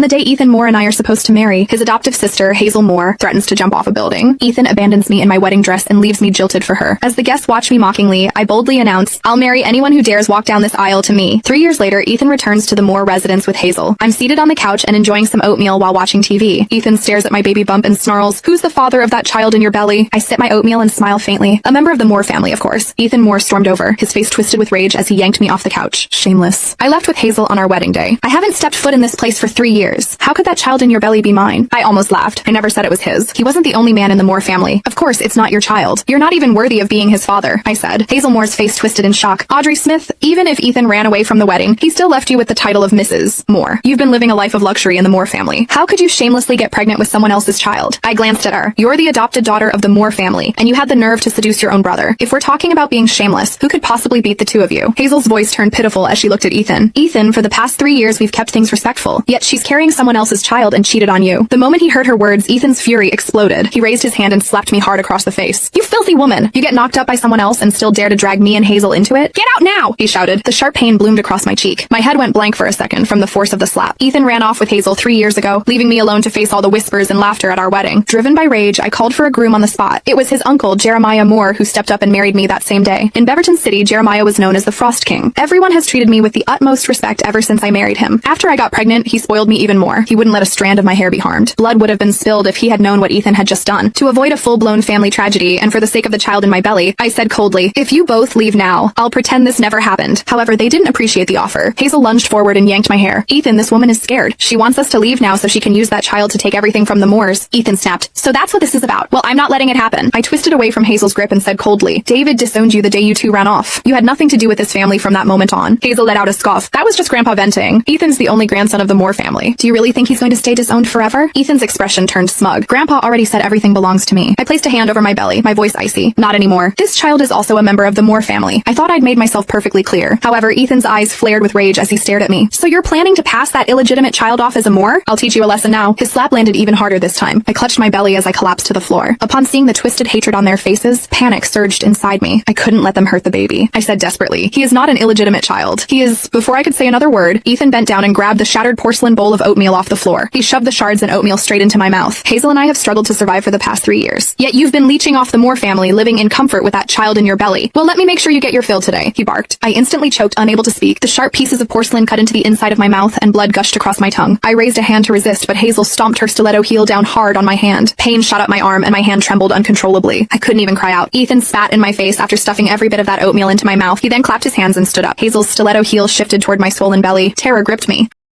The day Ethan Moore and I are supposed to marry, his adoptive sister, Hazel Moore, threatens to jump off a building. Ethan abandons me in my wedding dress and leaves me jilted for her. As the guests watch me mockingly, I boldly announce, "I'll marry anyone who dares walk down this aisle to me." 3 years later, Ethan returns to the Moore residence with Hazel. I'm seated on the couch and enjoying some oatmeal while watching TV. Ethan stares at my baby bump and snarls, "Who's the father of that child in your belly?" I sip my oatmeal and smile faintly. A member of the Moore family, of course. Ethan Moore stormed over, his face twisted with rage as he yanked me off the couch. Shameless. I left with Hazel on our wedding day. "I haven't stepped foot in this place for 3 years. How could that child in your belly be mine?" I almost laughed. I never said it was his. He wasn't the only man in the Moore family. Of course, it's not your child. You're not even worthy of being his father, I said. Hazel Moore's face twisted in shock. "Audrey Smith, even if Ethan ran away from the wedding, he still left you with the title of Mrs. Moore. You've been living a life of luxury in the Moore family. How could you shamelessly get pregnant with someone else's child?" I glanced at her. "You're the adopted daughter of the Moore family, and you had the nerve to seduce your own brother. If we're talking about being shameless, who could possibly beat the two of you?" Hazel's voice turned pitiful as she looked at Ethan. "Ethan, for the past 3 years we've kept things respectful, yet she's carrying someone else's child and cheated on you." The moment he heard her words, Ethan's fury exploded. He raised his hand and slapped me hard across the face. "You filthy woman! You get knocked up by someone else and still dare to drag me and Hazel into it? Get out now!" he shouted. The sharp pain bloomed across my cheek. My head went blank for a second from the force of the slap. Ethan ran off with Hazel 3 years ago, leaving me alone to face all the whispers and laughter at our wedding. Driven by rage, I called for a groom on the spot. It was his uncle, Jeremiah Moore, who stepped up and married me that same day. In Beaverton City, Jeremiah was known as the Frost King. Everyone has treated me with the utmost respect ever since I married him. After I got pregnant, he spoiled me even more. He wouldn't let a strand of my hair be harmed. Blood would have been spilled if he had known what Ethan had just done. To avoid a full-blown family tragedy, and for the sake of the child in my belly, I said coldly, "If you both leave now, I'll pretend this never happened." However, they didn't appreciate the offer. Hazel lunged forward and yanked my hair. "Ethan, this woman is scared. She wants us to leave now so she can use that child to take everything from the Moores." Ethan snapped, "So that's what this is about? Well, I'm not letting it happen." I twisted away from Hazel's grip and said coldly, "David disowned you the day you two ran off. You had nothing to do with this family from that moment on." Hazel let out a scoff. "That was just Grandpa venting. Ethan's the only grandson of the Moore family. Do you really think he's going to stay disowned forever?" Ethan's expression turned smug. "Grandpa already said everything belongs to me." I placed a hand over my belly, my voice icy. "Not anymore. This child is also a member of the Moore family." I thought I'd made myself perfectly clear. However, Ethan's eyes flared with rage as he stared at me. "So you're planning to pass that illegitimate child off as a Moore? I'll teach you a lesson now." His slap landed even harder this time. I clutched my belly as I collapsed to the floor. Upon seeing the twisted hatred on their faces, panic surged inside me. I couldn't let them hurt the baby. I said desperately, "He is not an illegitimate child. He is..." Before I could say another word, Ethan bent down and grabbed the shattered porcelain bowl of oatmeal off the floor. He shoved the shards and oatmeal straight into my mouth. "Hazel and I have struggled to survive for the past 3 years. Yet you've been leeching off the Moore family, living in comfort with that child in your belly. Well, let me make sure you get your fill today," he barked. I instantly choked, unable to speak. The sharp pieces of porcelain cut into the inside of my mouth and blood gushed across my tongue. I raised a hand to resist, but Hazel stomped her stiletto heel down hard on my hand. Pain shot up my arm and my hand trembled uncontrollably. I couldn't even cry out. Ethan spat in my face after stuffing every bit of that oatmeal into my mouth. He then clapped his hands and stood up. Hazel's stiletto heel shifted toward my swollen belly. Terror gripped me.